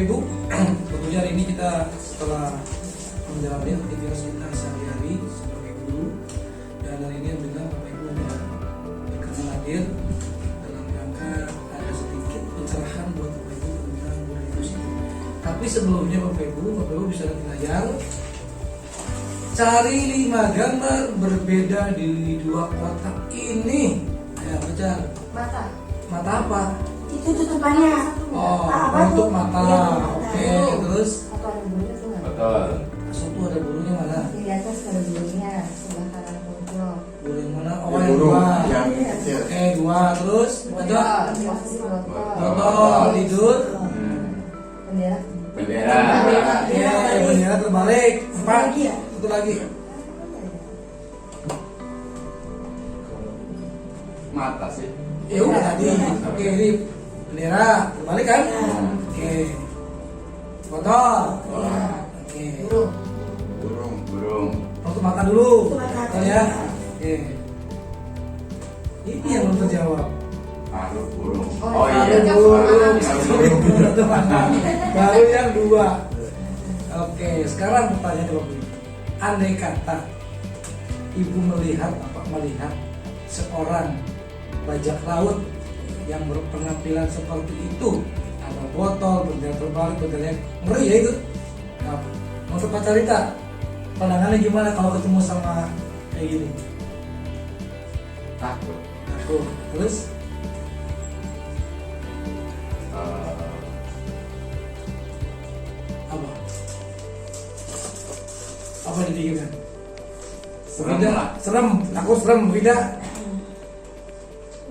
Ibu, tentunya hari ini kita setelah menjalani aktivitas kita sehari-hari sebagai guru, dan hari ini alhamdulillah Bapak Ibu berkenan hadir dalam rangka ada sedikit pencerahan buat Bapak Ibu tentang budaya positif. Tapi sebelumnya Bapak Ibu bisa belajar cari 5 gambar berbeda di 2 kotak ini. Ya, baca. Mata apa? Itu tutupannya. Oh, untuk mata. Oke, terus? Betul. Satu ada bulunya mana? Di atas ada bulunya, sebelah kanan pojok. Bulu yang mana? Oh, yang 2. Oke, 2. Terus? Ada? Botol, tidur. Bendera. Bendera. Oke, bendera terbalik. 4. Satu lagi. Mata sih. Ya udah tadi. Oke, ini bendera terbalik kan? Oke. Botol. Oke. Burung. Untuk mata dulu. Mata. Oh ya. Oke. Ini yang belum terjawab. Paru burung. Oh, iya. Burung. Burung. Baru yang 2. Oke, sekarang pertanyaan Bapak Ibu. Andai kata Ibu melihat seorang bajak laut yang berpenampilan seperti itu, ada botol, bendera terbalik, bendera ngeri ya itu. Nah, untuk Pak Carita, pandangannya gimana kalau ketemu sama kayak gini? Takut. Terus? Apa dipikirkan? Serem Tidak, lah. serem, aku serem, tidak.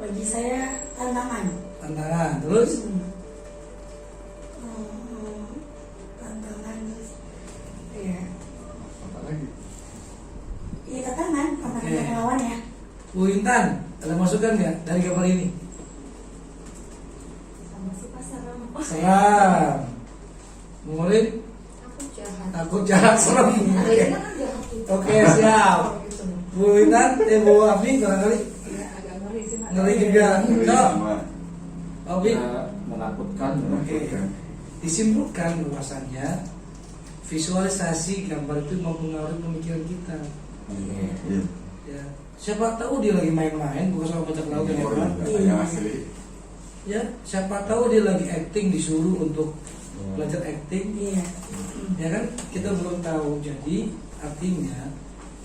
Bagi saya tantangan. Tantangan, terus? Tantangan. Iya. Apa lagi? Iya, tantangan Oke. melawan ya. Bu Intan, ada masukan nggak dari gambar ini? Sama si pasaran. Seram. Murid, takut jahat serem. Oke, siap. Bu Intan, Bu Abi, barangkali ngeri juga. Abi, Menakutkan. oke. Disimpulkan bahwasannya visualisasi gambar itu mempengaruhi pemikiran kita. Ya, siapa tahu dia lagi main-main, bukan sama bajak laut yang hebat. Ya, siapa tahu dia lagi acting, disuruh untuk belajar acting. Iya. Ya kan, kita belum tahu. Jadi artinya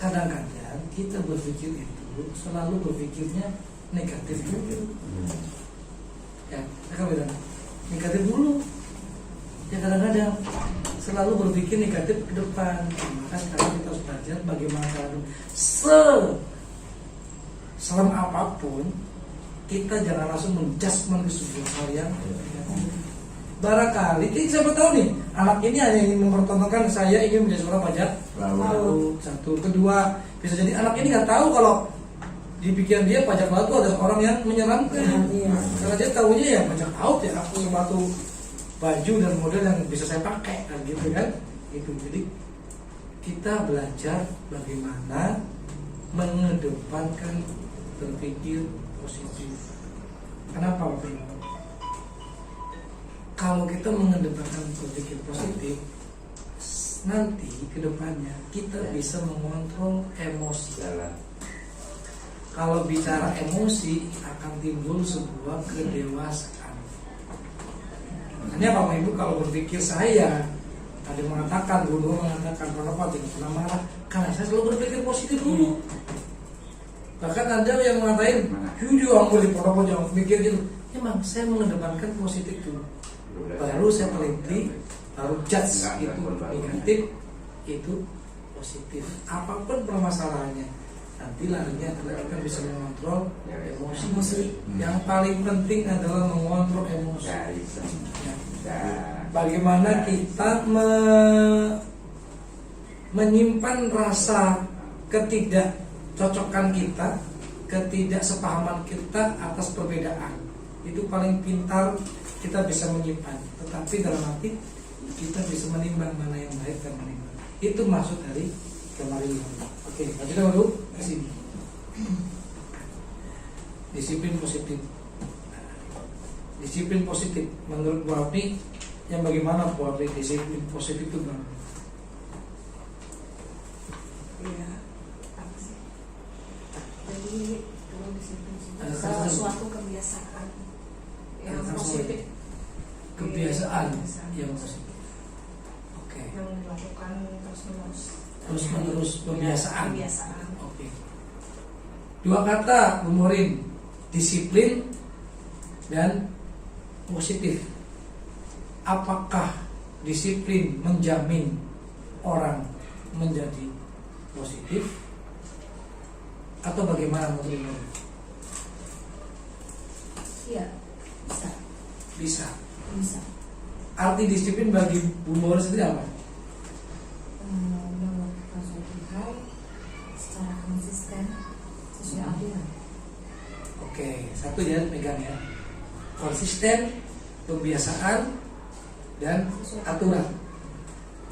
kadang-kadang kita berpikir itu selalu berpikirnya negatif dulu. Ya, kan beda. Negatif dulu. Ya kadang-kadang selalu berpikir negatif ke depan. Maka sekarang kita harus belajar bagaimana cara serem apapun kita jangan langsung menjudgment ke sebuah hal yang barangkali siapa tahu nih anak ini hanya ingin mempertontonkan saya ingin menjadi seorang bajak laut. Satu, kedua bisa jadi anak ini nggak tahu kalau di pikiran dia bajak laut itu ada orang yang menyeramkan. Karena dia tahunya ya bajak laut ya aku sepatu baju dan model yang bisa saya pakai kan gitu kan. Itu jadi kita belajar bagaimana mengedepankan berpikir positif. Kenapa Bapak Ibu? Kalau kita mengedepankan berpikir positif, nanti kedepannya kita bisa mengontrol emosi. Kalau bicara emosi akan timbul sebuah kedewasaan. Makanya Bapak Ibu kalau berpikir saya ada yang mengatakan, guru mengatakan kenapa tidak pernah marah, karena saya selalu berpikir positif dulu. Bahkan ada yang mengatakan, jujur aku di pondok jangan mikir gitu. Emang saya mengedepankan positif dulu. Baru saya teliti, baru judge itu negatif, itu positif. Apapun permasalahannya, nanti larinya adalah kita bisa mengontrol emosi. Yang paling penting adalah mengontrol emosi. Bagaimana kita menyimpan rasa ketidakcocokan kita, ketidaksepahaman kita atas perbedaan. Itu paling pintar kita bisa menyimpan. Tetapi dalam arti kita bisa menimbang mana yang baik dan mana yang baik. Itu maksud dari gambar ini. Oke, lanjut dulu ke sini. Disiplin positif. Disiplin positif menurut Bu Apni yang bagaimana buat disiplin positif itu bang? Iya. Apa sih? Jadi kalau disiplin Ada salah kata- suatu kebiasaan yang Ada kata- positif Kebiasaan yang positif. Oke. yang dilakukan terus-menerus. Terus menerus kebiasaan. Kebiasaan. Oke. Dua kata Bu Morin, disiplin dan positif. Apakah disiplin menjamin orang menjadi positif atau bagaimana menurut Ibu? Iya, bisa. Bisa. Bisa. Arti disiplin bagi Bu Morin sendiri apa? Melakukan suatu hal secara konsisten sesuai aturan. Oke, satu ya pegang ya. Konsisten, kebiasaan, dan aturan.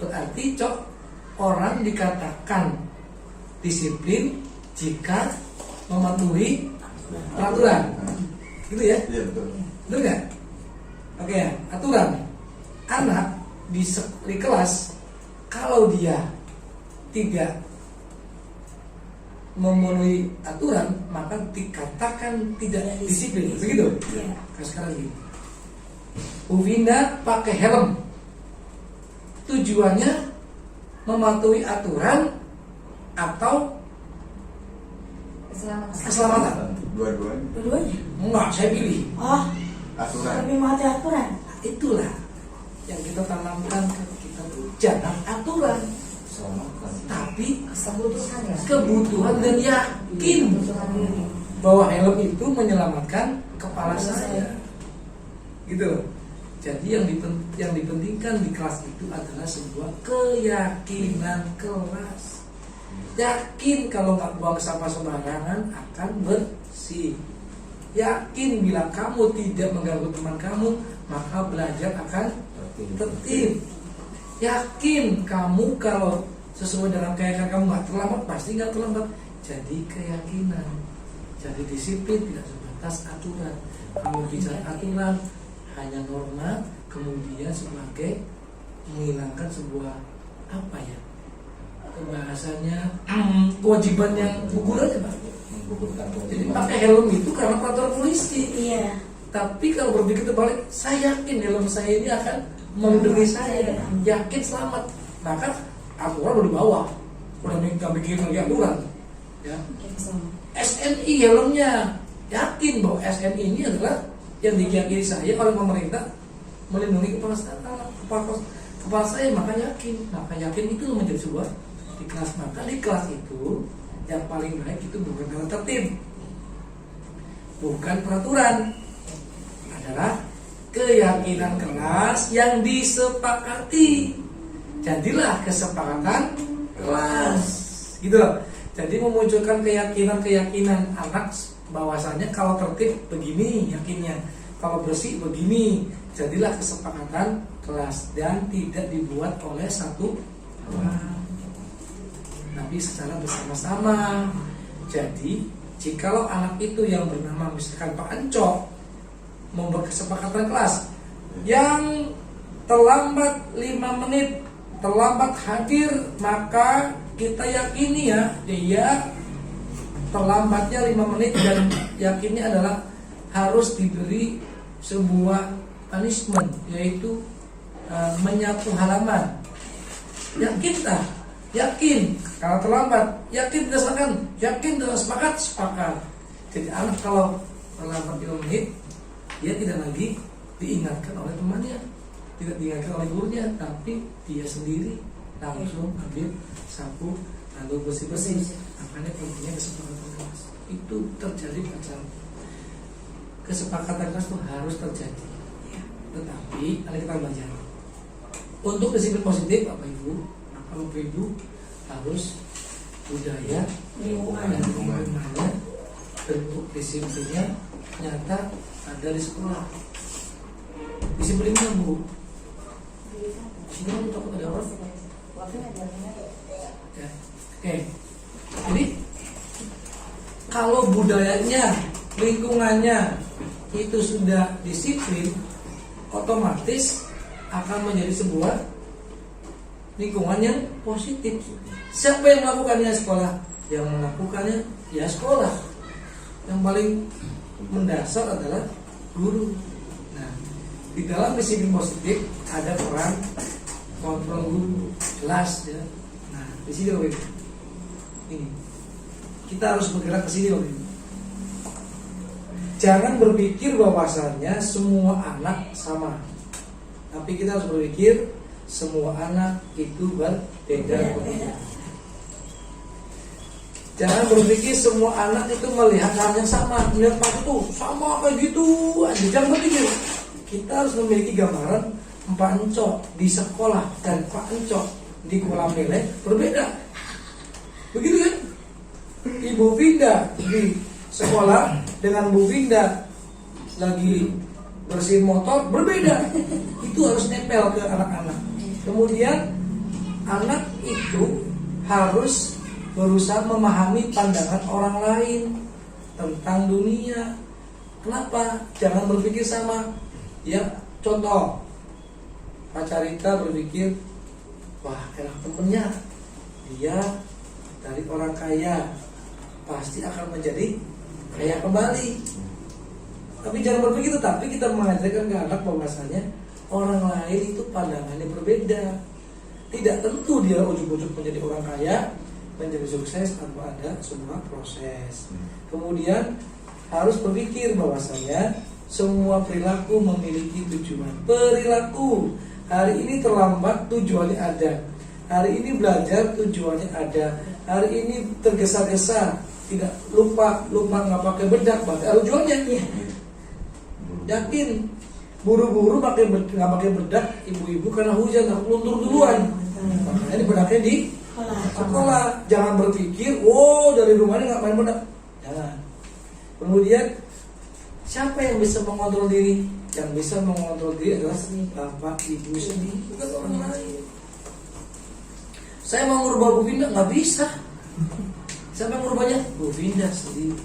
Berarti cok orang dikatakan disiplin jika mematuhi peraturan, gitu ya? Iya betul. Betul nggak? Oke ya, aturan. Anak di kelas kalau dia tidak memenuhi aturan maka dikatakan tidak disiplin, begitu? Iya. Nah, sekarang gini, Uvinda pakai helm, tujuannya mematuhi aturan atau keselamatan? Dua-duanya. Dua-duanya. Enggak, saya pilih. Oh, Aturan. lebih mematuhi aturan. Itulah yang kita tanamkan ke kita tuh jangan aturan, Keselamatan. tapi Kebutuhan ya. kebutuhan dan yakin Kebutuhan diri. bahwa helm itu menyelamatkan kepala saya, gitu loh. Jadi yang dipentingkan di kelas itu adalah sebuah keyakinan kelas. Yakin kalau nggak buang sampah sembarangan akan bersih. Yakin bila kamu tidak mengganggu teman kamu maka belajar akan tertib. Yakin kamu kalau sesuai dengan keyakinan kamu nggak terlambat pasti nggak terlambat. Jadi keyakinan. Jadi disiplin tidak sebatas aturan. Kamu bicara aturan hanya norma, kemudian sebagai menghilangkan sebuah apa ya, bahasanya kewajiban yang gugur aja Pak. Jadi pakai helm itu karena peraturan polisi. Iya. Tapi kalau berpikir terbalik, saya yakin helm saya ini akan melindungi saya, yakin selamat. Maka aturan udah di bawah, udah nggak bikin lagi aturan. Ya. SNI helmnya yakin bahwa SNI ini adalah yang diyakini saya oleh pemerintah melindungi kepala saya, maka yakin itu menjadi sebuah di kelas. Maka di kelas itu yang paling baik itu bukan tata tertib, bukan peraturan, adalah keyakinan kelas yang disepakati. Jadilah kesepakatan kelas, gitu loh. Jadi memunculkan keyakinan anak bahwasanya kalau tertib begini yakinnya, kalau bersih begini. Jadilah kesepakatan kelas dan tidak dibuat oleh satu orang, tapi secara bersama-sama. Jadi jikalau anak itu yang bernama misalkan Pak Encok membuat kesepakatan kelas yang terlambat 5 menit, terlambat hadir, maka kita yakini ya dia terlambatnya 5 menit dan yakinnya adalah harus diberi sebuah punishment, yaitu menyapu halaman. Yakin kalau terlambat, yakin berdasarkan, yakin dalam sepakat. Jadi anak kalau terlambat 5 menit, dia tidak lagi diingatkan oleh temannya, tidak diingatkan oleh gurunya, tapi dia sendiri langsung ambil sapu lalu bersih-bersih. Makanya pentingnya kesepakatan kelas itu terjadi pada kesepakatan kelas itu harus terjadi. Tetapi ada kita belajar untuk disiplin positif Bapak Ibu, maka Bapak Ibu harus budaya dan lingkungannya, bentuk disiplinnya nyata ada di sekolah. Disiplinnya Bu, sini untuk ada orang. Ya. Oke. Jadi kalau budayanya, lingkungannya itu sudah disiplin, otomatis akan menjadi sebuah lingkungan yang positif. Siapa yang melakukannya? Sekolah. Yang melakukannya ya sekolah. Yang paling mendasar adalah guru. Nah, di dalam disiplin positif ada peran kontrol guru, jelas ya. Nah, di sini loh ini kita harus bergerak ke sini loh. Jangan berpikir bahwasannya semua anak sama, tapi kita harus berpikir semua anak itu berbeda. Jangan berpikir semua anak itu melihat hal yang sama, melihat Pak itu sama kayak gitu. Jangan berpikir. Kita harus memiliki gambaran Pak Encok di sekolah dan Pak Encok di kolam lele berbeda. Begitu kan? Ibu Vinda di sekolah dengan Bu Vinda lagi bersihin motor berbeda. Itu harus nempel ke anak-anak. Kemudian anak itu harus berusaha memahami pandangan orang lain tentang dunia. Kenapa? Jangan berpikir sama. Ya, contoh Pak Carita berpikir, wah enak temennya, dia dari orang kaya, pasti akan menjadi kaya kembali. Tapi jangan berpikir itu. Tapi kita mengajarkan ke anak bahwasanya orang lain itu pandangannya berbeda. Tidak tentu dia ujuk-ujuk menjadi orang kaya, menjadi sukses tanpa ada sebuah proses. Kemudian harus berpikir bahwasanya semua perilaku memiliki tujuan. Perilaku hari ini terlambat tujuannya ada. Hari ini belajar tujuannya ada. Hari ini tergesa-gesa, tidak lupa nggak pakai bedak, berarti ada tujuannya. Yakin buru-buru nggak pakai bedak ibu-ibu karena hujan tak luntur duluan. Makanya di bedaknya di sekolah. Jangan berpikir, dari rumahnya nggak main bedak. Jangan. Kemudian siapa yang bisa mengontrol diri? Yang bisa mengontrol diri adalah bapak ibu sendiri, bukan orang lain. Saya mau merubah Bu Vinda, nggak bisa. Siapa yang merubahnya? Bu Vinda sendiri.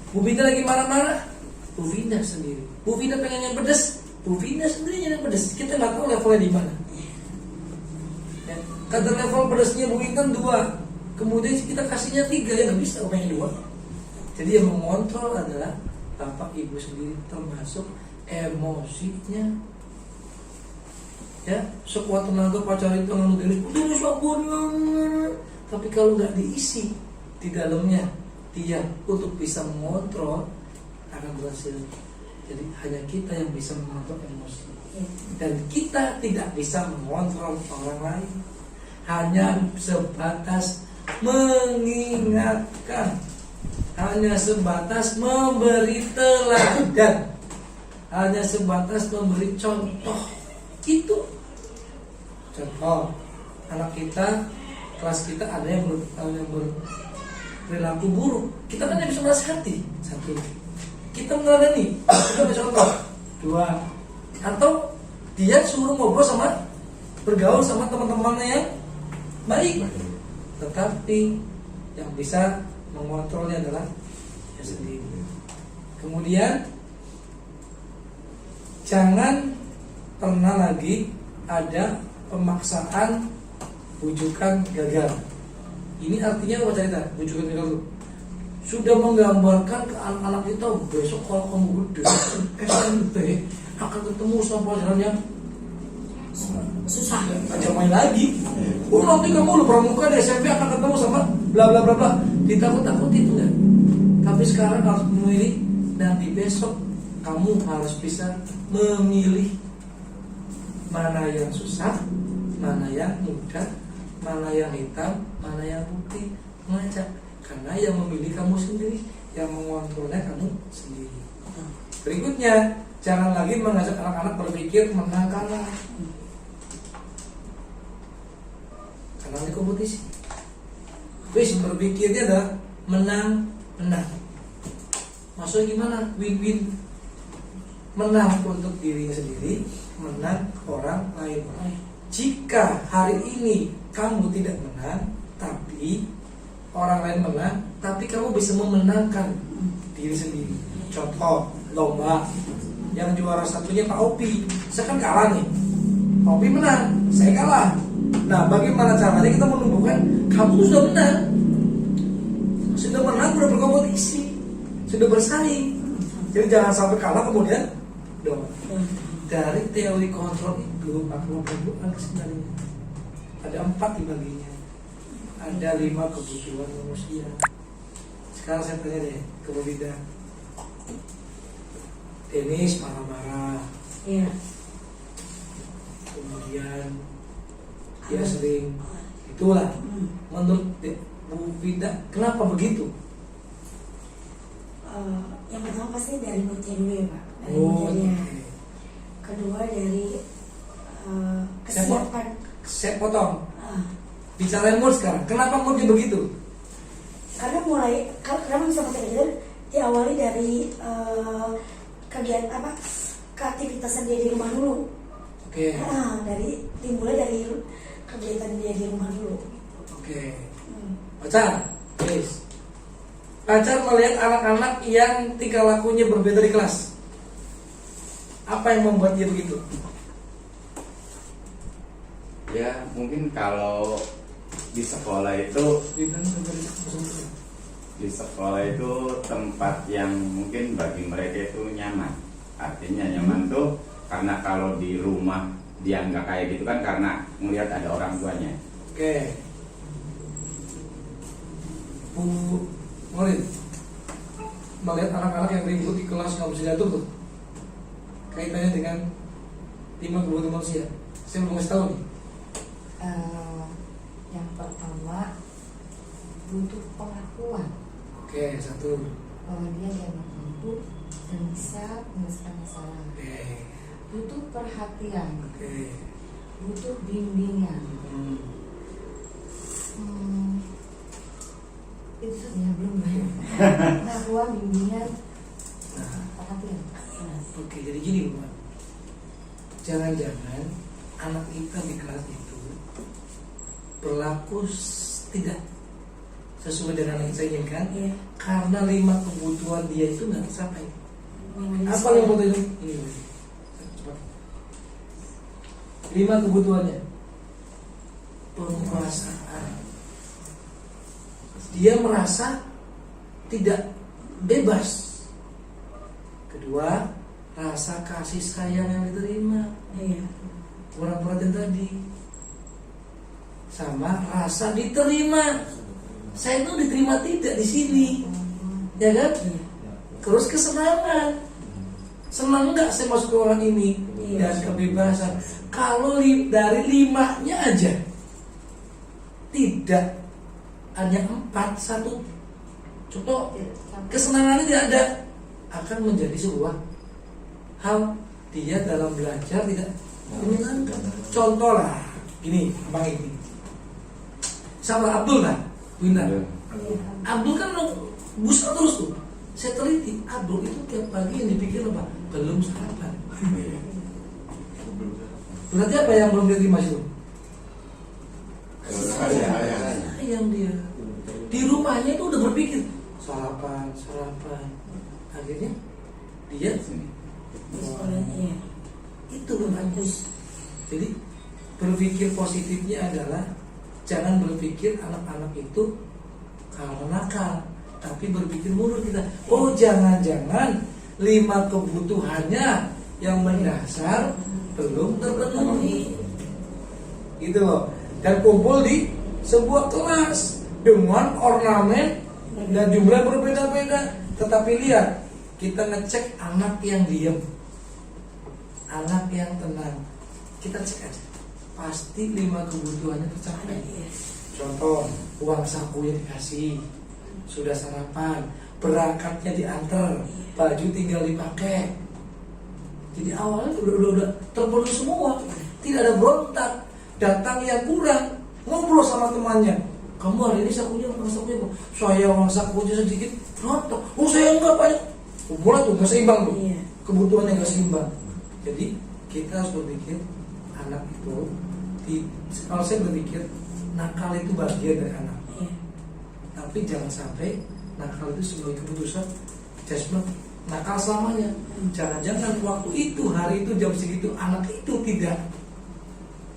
Bu Vinda lagi marah-marah, Bu Vinda sendiri. Bu Vinda pengen yang pedas, Bu Vinda sendiri yang pedas. Kita nggak tahu levelnya di mana. Ya, kata level pedasnya Bu Intan 2, kemudian kita kasihnya 3, ya nggak bisa pengen 2. Jadi yang mengontrol adalah bapak ibu sendiri, termasuk emosinya. Ya, sekuat tenaga pacaran itu nganut sabun, tapi kalau nggak diisi di dalamnya dia untuk bisa mengontrol, akan berhasil. Jadi hanya kita yang bisa mengontrol emosi, dan kita tidak bisa mengontrol orang lain. Hanya sebatas mengingatkan, hanya sebatas memberi teladan, hanya sebatas memberi contoh. Itu contoh. Anak kita, kelas kita ada yang berperilaku buruk, kita kan bisa menasihati. 1, kita meneladani, kita mencontoh. 2, atau dia suruh ngobrol bergaul sama teman-temannya yang baik. Tetapi yang bisa mengontrolnya adalah dia sendiri. Kemudian jangan pernah lagi ada pemaksaan bujukan gagal. Ini artinya apa cerita? Bujukan gagal itu sudah menggambarkan ke anak-anak kita, besok kalau kamu gede SMP akan ketemu sama pelajaran yang susah, jangan main lagi. Nanti kamu lu pramuka di SMP akan ketemu sama bla bla bla bla. Ditakut-takuti itu kan. Tapi sekarang harus memilih. Nanti besok kamu harus bisa memilih mana yang susah, mana yang mudah, mana yang hitam, mana yang putih. Mengajak. Karena yang memilih kamu sendiri, yang mengontrolnya kamu sendiri. Berikutnya, jangan lagi mengajak anak-anak berpikir menang kalah. Karena di kompetisi, berpikirnya adalah menang. Maksudnya gimana? Win-win. Menang untuk dirinya sendiri, menang orang lain. Jika hari ini kamu tidak menang, tapi orang lain menang, tapi kamu bisa memenangkan diri sendiri. Contoh, lomba. yang juara satunya Pak Opi. Saya kan kalah nih. Pak Opi menang, saya kalah. Nah, bagaimana caranya kita menumbuhkan kamu tuh sudah menang, sudah berkompetisi, sudah bersaing. Jadi jangan sampai kalah kemudian dong. Dari teori kontrol itu 40 kebutuhan sebenarnya ada 4 dibaginya. Ada 5 kebutuhan manusia. Sekarang saya tanya deh ke Bu Vida. Dennis marah-marah. Iya. Kemudian dia sering itulah. Menurut Bu Vida, kenapa begitu? Yang pertama pasti dari moodnya dulu ya Pak. Dari Oh, moodnya. oke. Kedua dari kesiapan. Saya potong. Ah, Bicarain mood sekarang. Kenapa moodnya begitu? karena kenapa bisa mood gitu diawali dari kegiatan keaktivitasan dia di rumah dulu. Oke. Dimulai dari kegiatan dia di rumah dulu. Oke. Pacar, please. Pacar melihat anak-anak yang tingkah lakunya berbeda di kelas. Apa yang membuat dia begitu? Ya mungkin kalau di sekolah itu tempat yang mungkin bagi mereka itu nyaman. Artinya nyaman tuh karena kalau di rumah dia nggak kayak gitu kan karena melihat ada orang tuanya. Oke. Bu Morin, melihat anak-anak yang ribut di kelas nggak bisa jatuh tuh. Kaitannya dengan 5 kebutuhan manusia. Saya belum kasih tahu nih. Yang pertama butuh pengakuan Oke, 1. bahwa dia dianggap mampu dan bisa menyelesaikan masalah. Oke. Butuh perhatian, Oke. butuh bimbingan. Itu ya belum banyak. Pengakuan, bimbingan, perhatian. Oke, jadi gini Pak. Jangan-jangan anak kita di kelas itu berlaku tidak sesuai dengan yang saya inginkan. Iya. Karena 5 kebutuhan dia itu nggak tercapai. Apa yang butuh itu? Ini, cepat. 5 kebutuhannya. Penguasaan. Dia merasa tidak bebas. Kedua, rasa kasih sayang yang diterima. Iya. Kurang perhatian tadi. Sama rasa diterima. Saya itu diterima tidak di sini, ya kan? Terus kesenangan. Senang nggak saya masuk ke orang ini? Dan kebebasan. Kalau dari 5-nya aja tidak, hanya 4, 1 contoh kesenangannya tidak ada, akan menjadi sebuah hal dia dalam belajar tidak menyenangkan. Contoh lah, gini, abang ini sama Abdul lah, Winda. Abdul kan busa terus tuh. Saya teliti, Abdul itu tiap pagi yang dipikir apa? Belum sarapan. Berarti apa yang belum dia terima itu? Yang dia di rumahnya itu udah berpikir sarapan. Akhirnya dia Sekolahnya. itu bagus. Jadi berpikir positifnya adalah jangan berpikir anak-anak itu kalau nakal, tapi berpikir mundur kita. Oh, jangan-jangan 5 kebutuhannya yang mendasar belum terpenuhi. Gitu loh. Dan kumpul di sebuah kelas dengan ornamen dan jumlah berbeda-beda. Tetapi lihat, kita ngecek anak yang diam, anak yang tenang. Kita cek aja. Pasti 5 kebutuhannya tercapai. Contoh, uang sakunya dikasih, sudah sarapan, berangkatnya diantar, baju tinggal dipakai. Jadi awalnya udah terpenuhi semua, tidak ada berontak. Datang yang kurang, ngobrol sama temannya. Kamu hari ini sakunya apa? Saya uang sakunya sedikit, berontak. Oh, saya enggak banyak. Mulai tuh nggak seimbang tuh, kebutuhannya nggak seimbang. Jadi kita harus berpikir anak itu kalau saya berpikir nakal itu bagian dari anak. Tapi jangan sampai nakal itu sebagai keputusan judgment. nakal selamanya. Jangan-jangan waktu itu, hari itu, jam segitu, anak itu tidak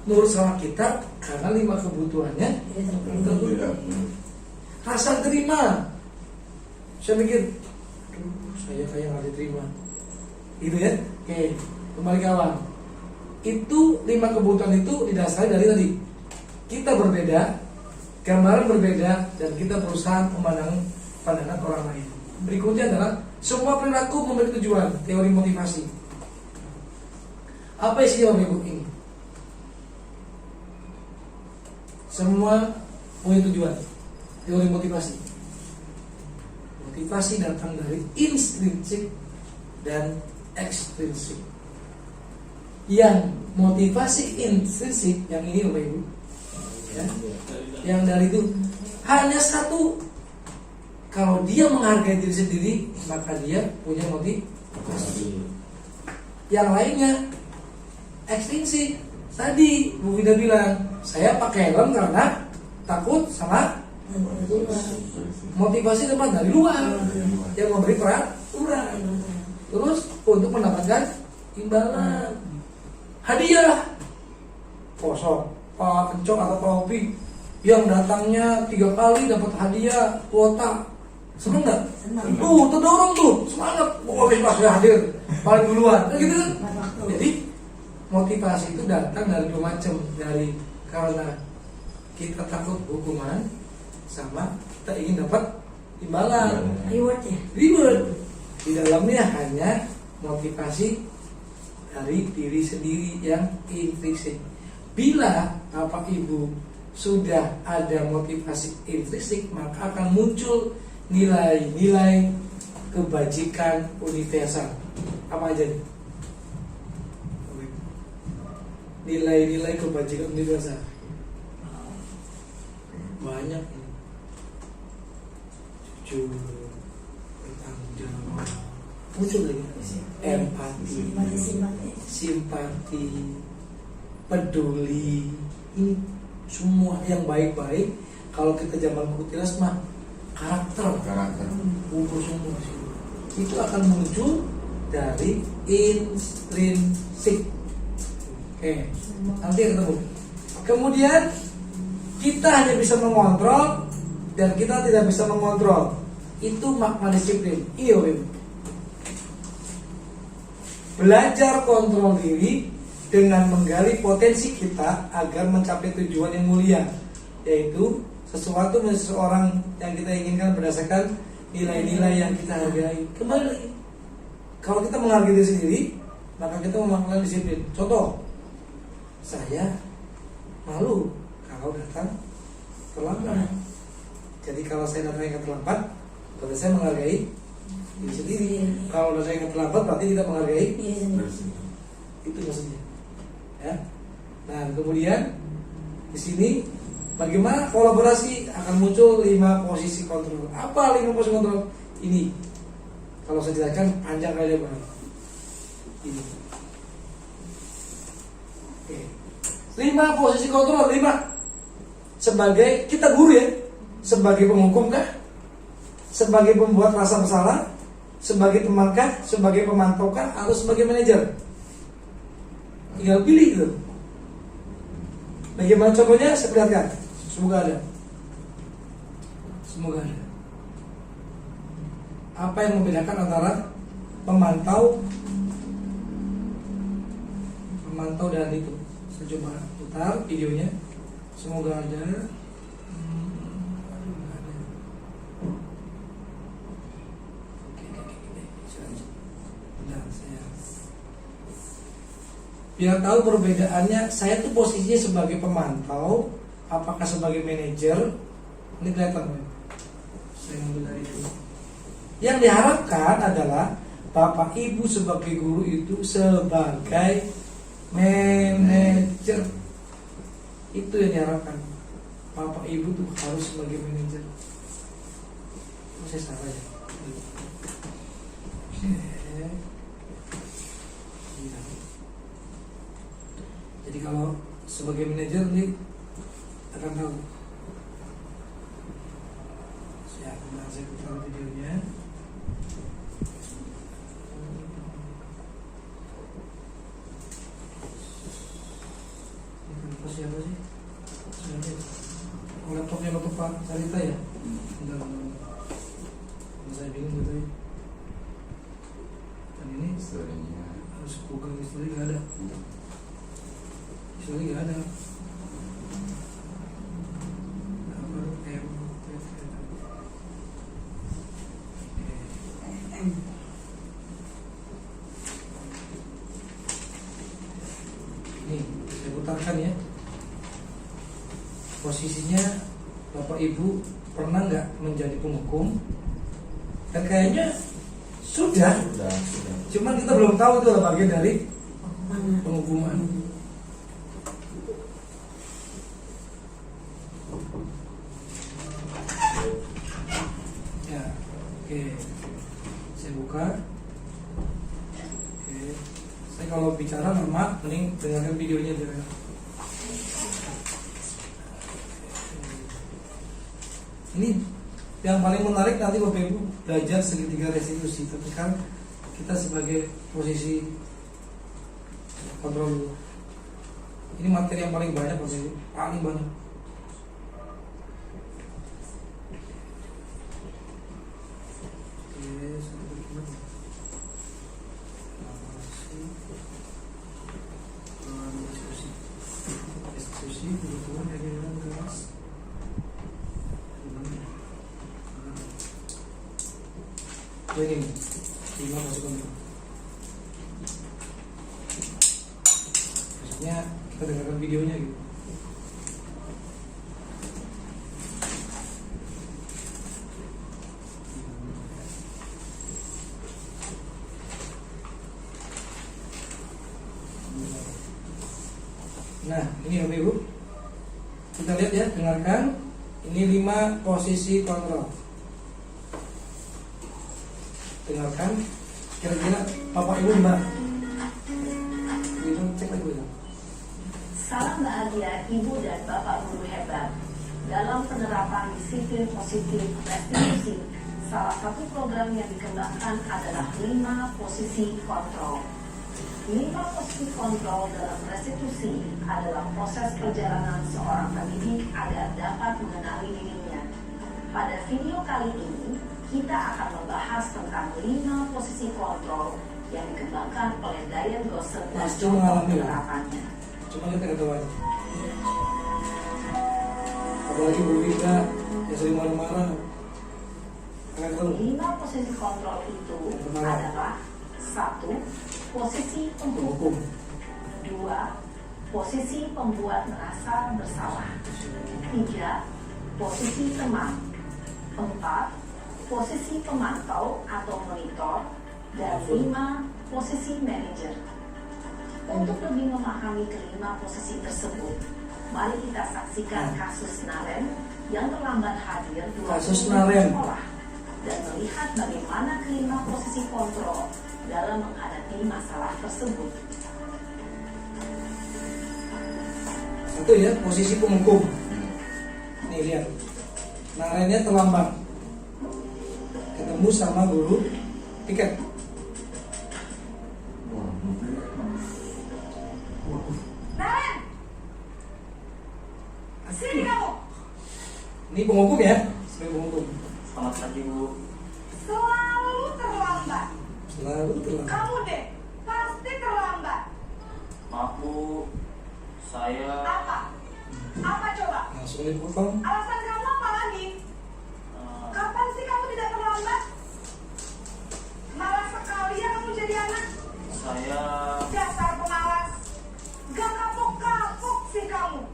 nurut sama kita karena 5 kebutuhannya terpenuhi. Rasa terima, saya mikir, aduh, saya kayak nggak diterima, gitu ya. Oke, kembali ke awal. Itu 5 kebutuhan itu didasari dari tadi kita berbeda, gambaran berbeda, dan kita berusaha memandang pandangan orang lain. Berikutnya adalah semua perilaku memiliki tujuan, teori motivasi. Apa isinya Bapak Ibu ini? Semua punya tujuan, teori motivasi. Motivasi datang dari intrinsik dan ekstrinsik. Yang motivasi intrinsik, yang ini Bapak Ibu, ya, yang dari itu hanya satu. Kalau dia menghargai diri sendiri, maka dia punya motivasi. Yang lainnya ekstrinsik. Tadi Bu Vida bilang, saya pakai helm karena takut sama motivasi teman dari luar yang memberi peraturan. Terus untuk mendapatkan imbalan, hadiah. Kosong Pak Encok atau Pak Opi yang datangnya 3 kali dapat hadiah kuota, seneng nggak? Terdorong tuh, semangat. Motivasi hadir paling duluan, kan gitu kan? Jadi motivasi itu datang dari 2 macam, dari karena kita takut hukuman, sama kita ingin dapat imbalan, reward. Di dalamnya hanya motivasi dari diri sendiri yang intrinsik. Bila Bapak Ibu sudah ada motivasi intrinsik, maka akan muncul nilai-nilai kebajikan universal. Apa aja nih? Nilai-nilai kebajikan universal banyak nih. Jujur, bertanggung jawab, muncul lagi empati, simpati, peduli. Ini semua yang baik-baik. Kalau kita zaman kutilas mah karakter kumpul semua sih. Itu akan muncul dari intrinsik. Oke, nanti ketemu. Kemudian kita hanya bisa mengontrol dan kita tidak bisa mengontrol. Itu makna disiplin. Iya, belajar kontrol diri dengan menggali potensi kita agar mencapai tujuan yang mulia, yaitu sesuatu menjadi seseorang yang kita inginkan berdasarkan nilai-nilai yang kita hargai. Kembali lagi, kalau kita menghargai diri sendiri, maka kita memakai disiplin. Contoh, saya malu kalau datang terlambat. Jadi kalau saya datang terlambat, berarti saya menghargai diri sendiri. Kalau datang terlambat, berarti tidak menghargai itu maksudnya. Ya. Nah, kemudian di sini bagaimana kolaborasi, akan muncul 5 posisi kontrol. Apa 5 posisi kontrol? Ini kalau saya jelaskan panjang kali lebar. Ini. Oke. 5 posisi kontrol, 5. Sebagai kita guru ya, sebagai penghukum kah? Sebagai pembuat rasa bersalah? Sebagai teman kah? Sebagai pemantau kah? Atau sebagai manajer? Tinggal pilih gitu. Bagaimana contohnya? Saya perlihatkan. Semoga ada. Apa yang membedakan antara pemantau dan itu? Saya coba putar videonya. Semoga ada. Biar tahu perbedaannya, saya tuh posisinya sebagai pemantau, apakah sebagai manajer? Ini kelihatan, saya ngambil dari itu. Yang diharapkan adalah Bapak Ibu sebagai guru itu sebagai manajer. Itu yang diharapkan. Bapak Ibu tuh harus sebagai manajer. Saya salah ya. Jadi kalau sebagai manajer nih akan tahu. Saya putar videonya. saya bingung gitu ya. Dan ini Historinya. harus Google history nggak ada. History nggak ada. Nih, saya putarkan ya. Posisinya Bapak Ibu pernah nggak menjadi penghukum? Dan kayaknya sudah. Cuman kita belum tahu itu adalah bagian dari penghukuman. Ya, oke. Saya buka. Oke. Saya kalau bicara lama, mending dengarkan videonya dulu. Ini yang paling menarik nanti Bapak Ibu belajar segitiga restitusi. Tapi kan kita sebagai posisi kontrol dulu. Ini materi yang paling banyak Bapak Ibu, paling banyak. Oke, satu dokumen. Restitusi kebutuhan dari dalam kelas. Ini 5 pasukan itu. Maksudnya kita dengarkan videonya gitu. Nah, ini Bapak Ibu. Kita lihat ya, dengarkan. Ini 5 posisi kontrol. Dengarkan. Kira-kira Bapak Ibu gimana? Ibu cek lagi dulu. Salam bahagia Ibu dan Bapak Guru hebat. Dalam penerapan disiplin positif restitusi, salah satu program yang dikembangkan adalah 5 posisi kontrol. 5 posisi kontrol dalam restitusi adalah proses perjalanan seorang pendidik agar dapat mengenali dirinya. Pada video kali ini, kita akan membahas tentang 5 posisi kontrol yang dikembangkan oleh Diane Gosset dan Pasti contoh mengalami. penerapannya. Cuma kita nggak tahu aja. Apalagi Bu Rita yang sering marah-marah. Nggak tahu. 5 posisi kontrol itu adalah 1. Posisi Penghukum. penghukum. 2. Posisi pembuat merasa bersalah. 3. Posisi teman. 4. Posisi pemantau atau monitor. Dan 5. Posisi manajer. Untuk lebih memahami kelima posisi tersebut, mari kita saksikan kasus Naren yang terlambat hadir 2 Kasus minggu Naren. sekolah dan melihat bagaimana kelima posisi kontrol dalam menghadapi masalah tersebut. Satu ya, posisi penghukum. Nih lihat. Narennya terlambat. Ketemu sama guru tiket. Naren! Sini kamu! Ini penghukum ya, sebagai penghukum. Selamat pagi Bu. Selalu terlambat. Selalu terlambat. Kamu deh, pasti terlambat. Maaf Bu, saya Apa? Apa coba? Langsung dipotong. Alasan kamu apa lagi? Kapan sih kamu tidak terlambat? Malas sekali ya kamu jadi anak. saya Dasar pemalas. Gak kapok-kapok sih kamu.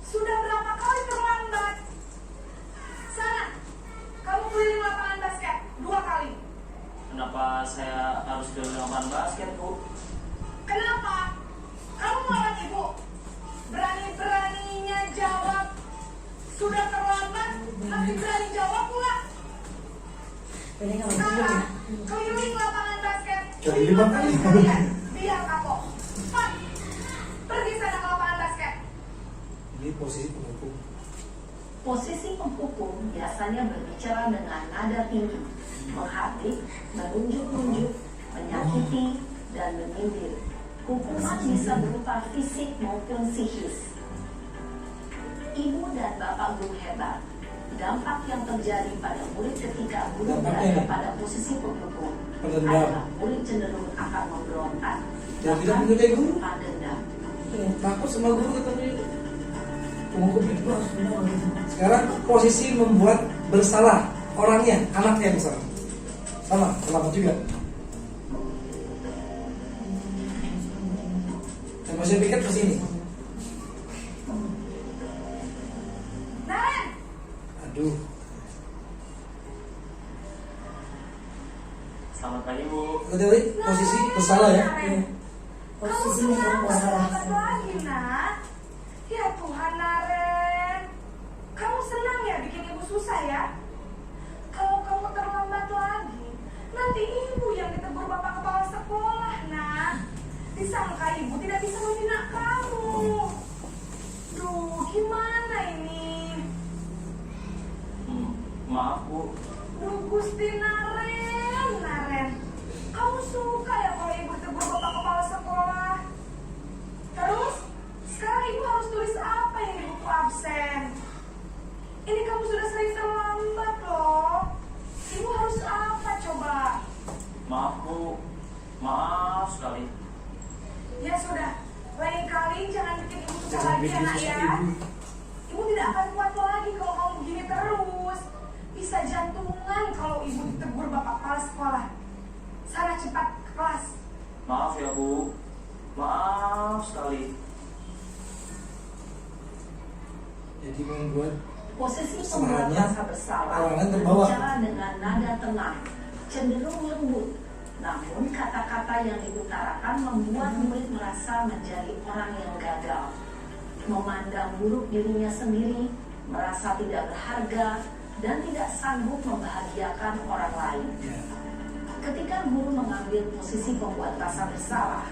Sudah berapa kali terlambat? Sana, kamu keliling lapangan basket 2 kali. kenapa saya harus ke lapangan basket Bu? Kenapa? Kamu melawan ibu. Berani-beraninya jawab. Sudah terlambat, masih berani jawab pula. Boleh nggak Bapak Ibu? Sekarang, keliling lapangan basket Jadi 5 5 kali kali. sekalian. Biar kapok. Cepat, pergi sana ke lapangan basket. Ini posisi penghukum. Posisi penghukum biasanya berbicara dengan nada tinggi, menghardik, menunjuk-nunjuk, menyakiti, dan menyindir. Hukuman bisa berupa fisik maupun psikis. Ibu dan Bapak Guru hebat, Dampak yang terjadi pada murid ketika guru Dampaknya berada pada posisi pendukung Pendendam. adalah murid cenderung akan memberontak, Dan tidak bahkan menyukai guru. berupa dendam. Takut sama guru katanya. Penghukum itu. Wah, benar gitu. Sekarang posisi membuat bersalah orangnya, anaknya misalnya. Sama, selamat juga. Emosi piket ke sini. Aduh, Selamat pagi Bu. tadi posisi bersalah ya. Posisi memang masalah. lagi, nak. Ya Tuhan, Naren. Kamu senang ya bikin ibu susah ya? Kalau kamu terlambat lagi, nanti ibu yang ditegur bapak kepala sekolah, nak. Disangka ibu tidak bisa membina kamu. Duh, gimana ini? Maaf Bu. Duh, Gusti Naren. Kamu suka ya kalau ibu tegur bapak kepala sekolah? Terus, sekarang ibu harus tulis apa ini di buku absen? Ini kamu sudah sering terlambat loh. Ibu harus apa coba? Maaf Bu. Maaf sekali. Ya sudah, lain kali jangan bikin ibu susah Jangan lagi bikin anak susah ya. ibu. Ibu tidak akan kuat lagi kalau kamu begini terus. Bisa jantungan kalau ibu ditegur bapak kepala sekolah. Sana cepat ke kelas. Maaf ya Bu. Maaf sekali. Jadi membuat Posisi Kesalahannya, pembuat rasa bersalah kalangan terbawa. berbicara dengan nada tenang, cenderung lembut. Namun kata-kata yang diutarakan membuat murid merasa menjadi orang yang gagal, memandang buruk dirinya sendiri, merasa tidak berharga, dan tidak sanggup membahagiakan orang lain. ya, Ketika guru mengambil posisi pembuat rasa bersalah,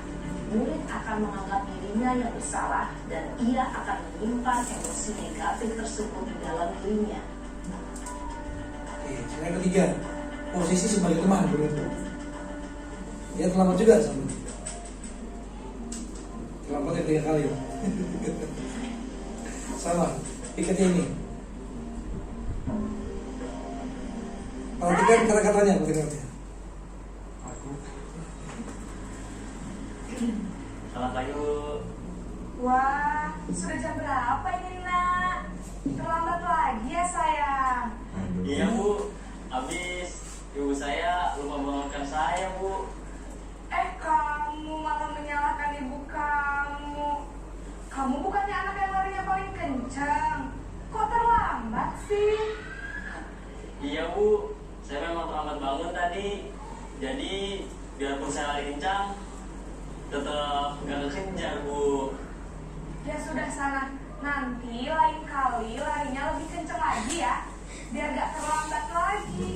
murid akan menganggap dirinya yang bersalah dan ia akan menyimpan emosi negatif tersebut di dalam dirinya. oke. Yang ketiga, posisi sebagai teman beruntung. Dia terlambat juga sama. Terlambat yang 3 kali. Sama, piketnya ini. Perhatikan kata-katanya, perhatikan. Aku. Selamat pagi Bu. Wah, sudah jam berapa ini, nak? Terlambat lagi ya, sayang. Iya Bu. Habis ibu saya lupa bangunkan saya Bu. Kamu malah menyalahkan ibu kamu. Kamu bukannya anak yang larinya paling kencang. Kok terlambat sih? Iya Bu. Saya memang terlambat bangun tadi. Jadi biarpun saya lari kencang, tetap gak kekejar Bu. Ya sudah sana. Nanti lain kali larinya lebih kencang lagi ya. Biar gak terlambat lagi.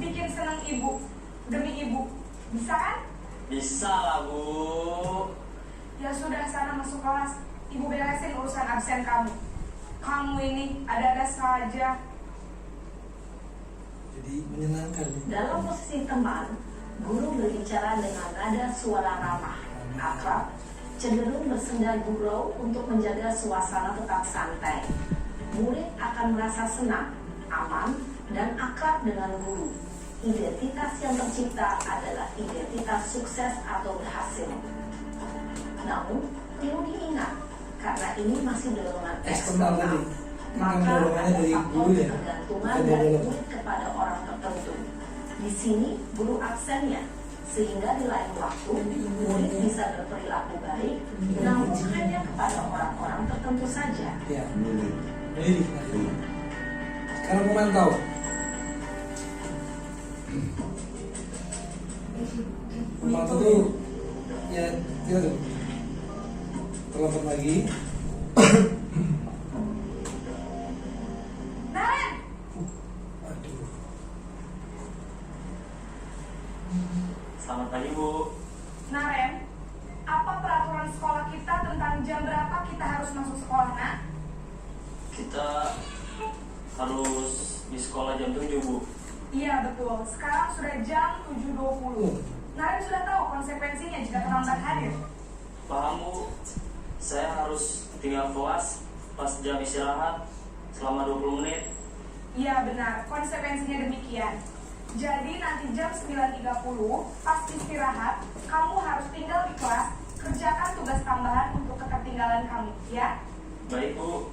Bikin seneng ibu. Demi ibu. Bisa kan? Bisa lah Bu. Ya sudah sana masuk kelas. Ibu beresin urusan absen kamu. Kamu ini ada-ada saja. Jadi menyenangkan. Dalam posisi teman, guru berbicara dengan nada suara ramah, akrab, cenderung bersenda gurau untuk menjaga suasana tetap santai. Murid akan merasa senang, aman, dan akrab dengan guru. Identitas yang tercipta adalah identitas sukses atau berhasil. Namun, perlu diingat, karena ini masih dorongan Eksternal tadi. Ini kan maka dorongannya ada dari faktor guru ya. ketergantungan Bukan dari dari murid kepada orang tertentu. Di sini, guru absennya, sehingga di lain waktu, murid bisa berperilaku baik, namun hanya kepada orang-orang tertentu saja. Ya, melirik. Sekarang memantau. Memantau tuh ya kita tuh terlambat lagi. Naren, Aduh, Selamat pagi Bu. Naren, apa peraturan sekolah kita tentang jam berapa kita harus masuk sekolah, nak? Kita harus di sekolah jam 7 Bu. Iya betul, sekarang sudah jam 7.20. Naren sudah tahu konsekuensinya jika terlambat hadir. Paham Bu. Saya harus tinggal kelas pas jam istirahat selama 20 menit. Iya benar, konsekuensinya demikian. Jadi nanti jam 9.30 pas istirahat, kamu harus tinggal di kelas, kerjakan tugas tambahan untuk ketertinggalan kamu, ya. Baik Bu.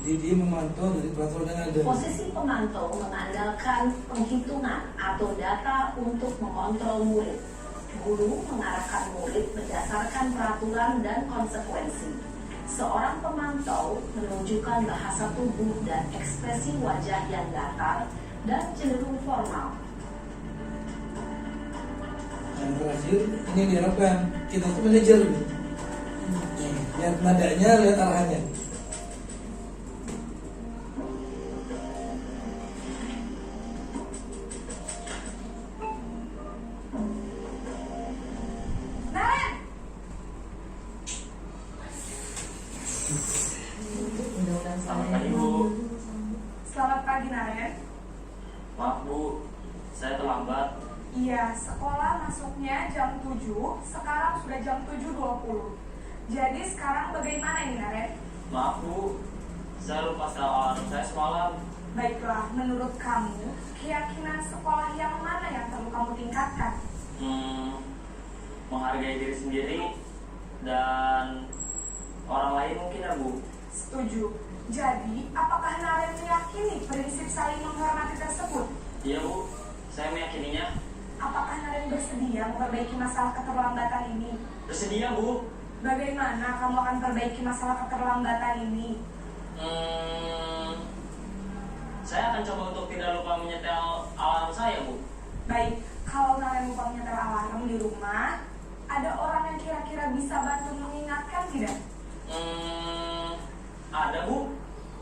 Jadi dia memantau dari peraturan yang ada. Posisi pemantau mengandalkan penghitungan atau data untuk mengontrol murid. Guru mengarahkan murid berdasarkan peraturan dan konsekuensi. Seorang pemantau menunjukkan bahasa tubuh dan ekspresi wajah yang datar dan cenderung formal. Yang terakhir, ini yang diharapkan kita tuh manajer. Lihat nadanya, lihat arahannya. Naren, Mudah-mudahan Selamat pagi Bu. selamat pagi Naren. Maaf Bu, saya terlambat. Iya, sekolah masuknya jam 7, sekarang sudah jam 7.20. Jadi sekarang bagaimana ini Naren? Maaf Bu, saya lupa setel alarm saya semalam. Baiklah, menurut kamu, keyakinan sekolah yang mana yang perlu kamu tingkatkan? Menghargai diri sendiri dan orang lain mungkin ya Bu. Setuju. Jadi, apakah Naren meyakini prinsip saling menghormati tersebut? Iya Bu, saya meyakininya. Apakah Naren bersedia memperbaiki masalah keterlambatan ini? Bersedia Bu. Bagaimana kamu akan perbaiki masalah keterlambatan ini? Saya akan coba untuk tidak lupa menyetel alarm saya Bu. Baik, kalau Naren lupa menyetel alarm di rumah, ada orang yang kira-kira bisa bantu mengingatkan tidak? Ada Bu,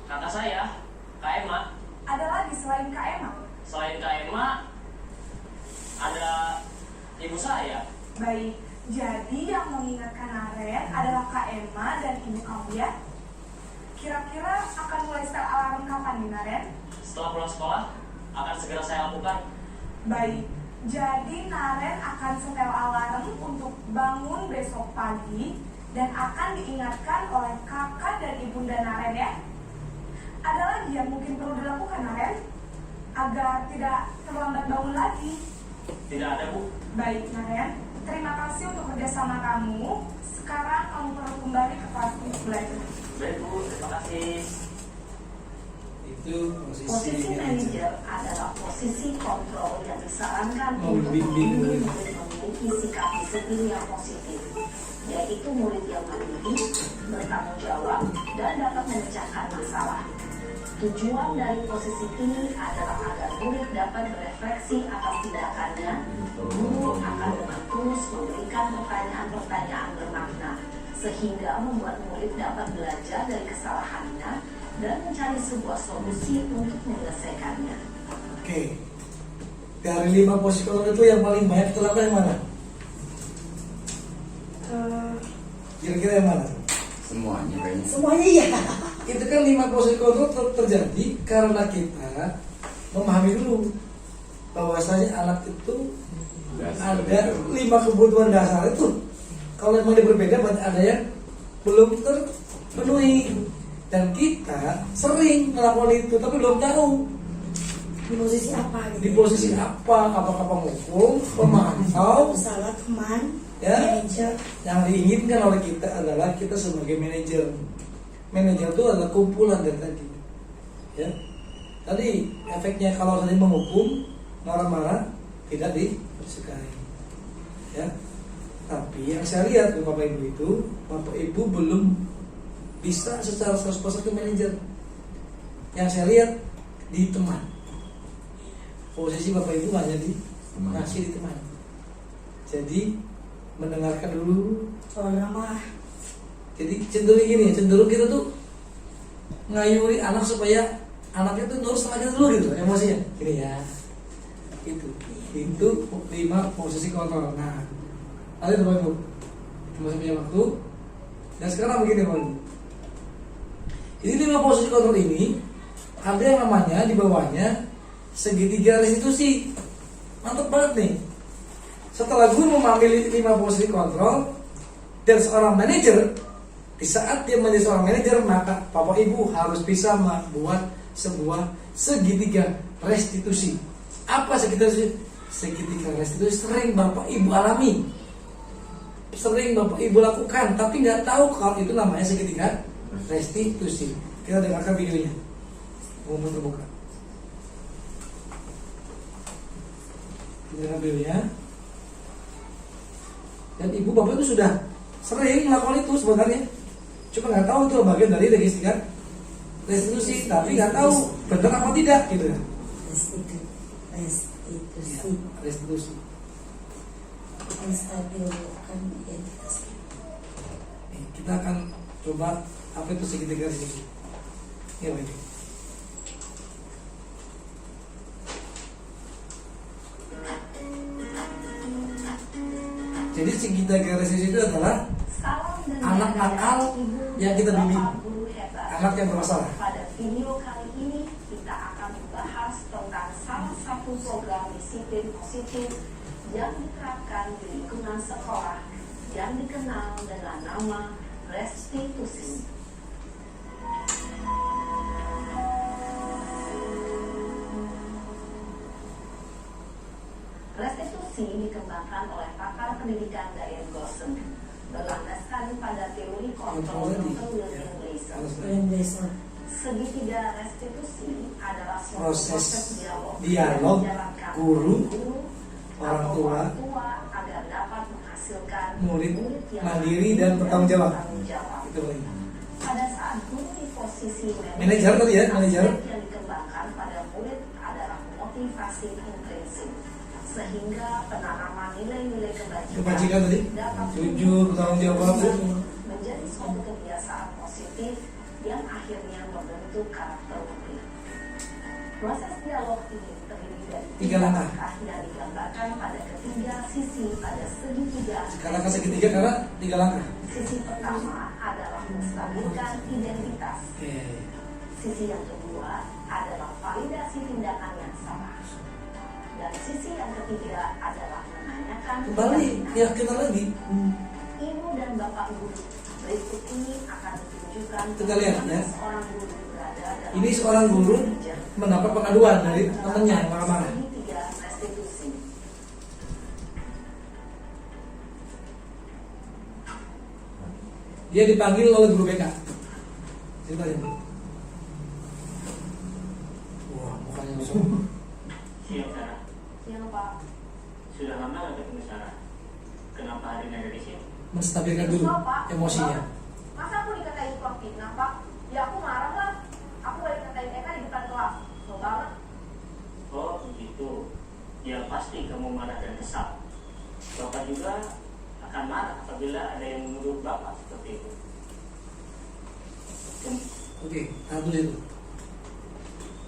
kakak saya, Kak Emma. Ada lagi selain Kak Emma? Selain Kak Emma, ada ibu saya. Baik, jadi yang mengingatkan Naren adalah Kak Emma dan ibu kamu ya? Kira-kira akan mulai setel alarm kapan nih Naren? Setelah pulang sekolah, akan segera saya lakukan. Baik, jadi Naren akan setel alarm untuk bangun besok pagi dan akan diingatkan oleh kakak dan ibunda Naren ya. Ada lagi yang mungkin perlu dilakukan Naren agar tidak terlambat bangun lagi? Tidak ada Bu. Baik Naren, terima kasih untuk kerjasama kamu. Sekarang kamu perlu kembali ke kelas untuk belajar. Baik Bu, terima kasih. Itu Posisi manajer adalah posisi kontrol yang disarankan untuk Membimbing membimbing murid. murid memiliki sikap disiplin yang positif, yaitu murid yang mandiri, bertanggung jawab, dan dapat memecahkan masalah. Tujuan dari posisi ini adalah agar murid dapat berefleksi atas tindakannya. Guru akan dengan tulus memberikan pertanyaan-pertanyaan bermakna, sehingga membuat murid dapat belajar dari kesalahannya dan mencari sebuah solusi untuk menyelesaikannya. Oke. Dari 5 posisi kontrol itu yang paling banyak kita lakukan yang mana? Kira-kira yang mana? Semuanya kayaknya. Semuanya iya. Itu kan 5 posisi kontrol terjadi karena kita memahami dulu bahwasanya anak itu ada 5 kebutuhan dasar itu. Kalau memang dia berbeda, berarti ada yang belum terpenuhi. Dan kita sering melakukan itu, tapi belum tahu Di posisi apa gitu? di posisi apa, apakah penghukum, pemantau, Salah teman, ya. manajer. Yang diinginkan oleh kita adalah kita sebagai manajer. Manajer itu adalah kumpulan dari tadi, ya. Tadi efeknya kalau tadi menghukum, marah-marah, tidak disukai, ya. Tapi yang saya lihat Bapak Ibu itu, Bapak Ibu belum bisa secara 100% ke manajer. Yang saya lihat di teman. Posisi Bapak Ibu hanya di masih di teman. Jadi mendengarkan dulu. Soalnya mah Jadi cenderung gini, cenderung kita tuh ngayuri anak supaya anaknya tuh nurut sama kita dulu gitu emosinya. Gini ya. Itu 5 posisi kontrol. Nah, ada Bapak Ibu masih punya waktu. Dan sekarang begini Bapak Ibu. Jadi 5 posisi kontrol ini ada yang namanya di bawahnya segitiga restitusi. Mantap banget nih. Setelah gue memahami 5 posisi kontrol dan seorang manajer, di saat dia menjadi seorang manajer, maka Bapak Ibu harus bisa membuat sebuah segitiga restitusi. Apa segitiga restitusi? Segitiga restitusi sering Bapak Ibu alami, sering Bapak Ibu lakukan, tapi nggak tahu kalau itu namanya segitiga restitusi. Kita dengarkan videonya. Umum terbuka. Kita dengarkan videonya. Dan ibu bapak itu sudah sering melakukan itu sebenarnya, cuma nggak tahu itu bagian dari segitiga restitusi, tapi nggak tahu benar apa tidak gitu ya. Restitusi. Menstabilkan identitas. Kita akan coba apa itu segitiga restitusi. Ya baik. Jadi segitiga restitusi itu adalah Salam dan anak nakal yang kita bimbing, Bapak Guru Hebat. anak yang bermasalah. Pada video kali ini kita akan membahas tentang salah satu program disiplin positif yang diterapkan di lingkungan sekolah yang dikenal dengan nama restitusi. Restitusi dikembangkan oleh pakar pendidikan Diane Gosson berlandaskan pada teori kontrol Dr. William Glasser. Segitiga restitusi adalah suatu proses dialog yang dijalankan guru, orang orang tua agar dapat menghasilkan murid yang mandiri dan bertanggung jawab. Itu paling. Pada saat guru di posisi Manajer tadi ya, manajer. aspek yang dikembangkan pada murid adalah motivasi intrinsik, sehingga penanaman nilai-nilai Kebajikan tadi, dapat jujur, bertanggung jawab. menjadi suatu kebiasaan positif yang akhirnya membentuk karakter murid. Proses dialog ini terdiri dari 3 langkah. yang digambarkan pada ketiga sisi pada segitiga. Sekarang ke segitiga karena 3 langkah. Sisi pertama adalah menstabilkan identitas. Oke. Sisi yang kedua adalah validasi tindakan yang salah. Dan sisi yang ketiga adalah menanyakan Kembali keyakinan lagi. Ibu dan Bapak Guru, berikut ini akan ditunjukkan Kita lihat, ya. seorang guru berada dalam Ini seorang guru mendapat pengaduan dari temannya yang marah-marah. segitiga restitusi. Dia dipanggil oleh guru BK. Ceritanya. Wah, mukanya langsung. Siap, Sarah. Yang Pak, Sudah lama nggak ketemu Sarah? Kenapa hari ini ada di sini? Menstabilkan dulu emosinya. Masa aku dikatain tukang fitnah, Pak? Ya aku marah lah. Aku balik katain Eka di depan kelas. Loh banget. Oh begitu. Ya pasti kamu marah dan kesal. Bapak juga akan marah apabila ada yang menuduh Bapak seperti itu. Oke, tahan dulu itu.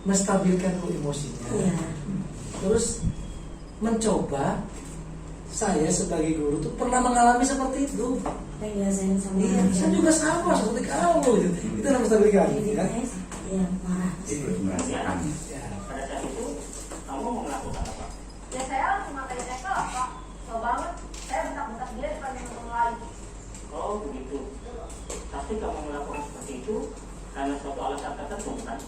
Menstabilkan dulu emosinya. Iya. Terus mencoba, saya sebagai guru tuh pernah mengalami seperti itu. Ngerasain sama Iya, saya juga sama seperti kamu. Itu namanya menstabilkan. Ya. Iya, marah. Ikut merasakan. Ya. Pada saat itu kamu melakukan apa? Ya saya langsung ngatain Eka lah, Pak. Loh banget. Saya bentak-bentak dia depan teman lain. Oh begitu. Pasti kamu melakukan seperti itu karena suatu alasan tertentu kan?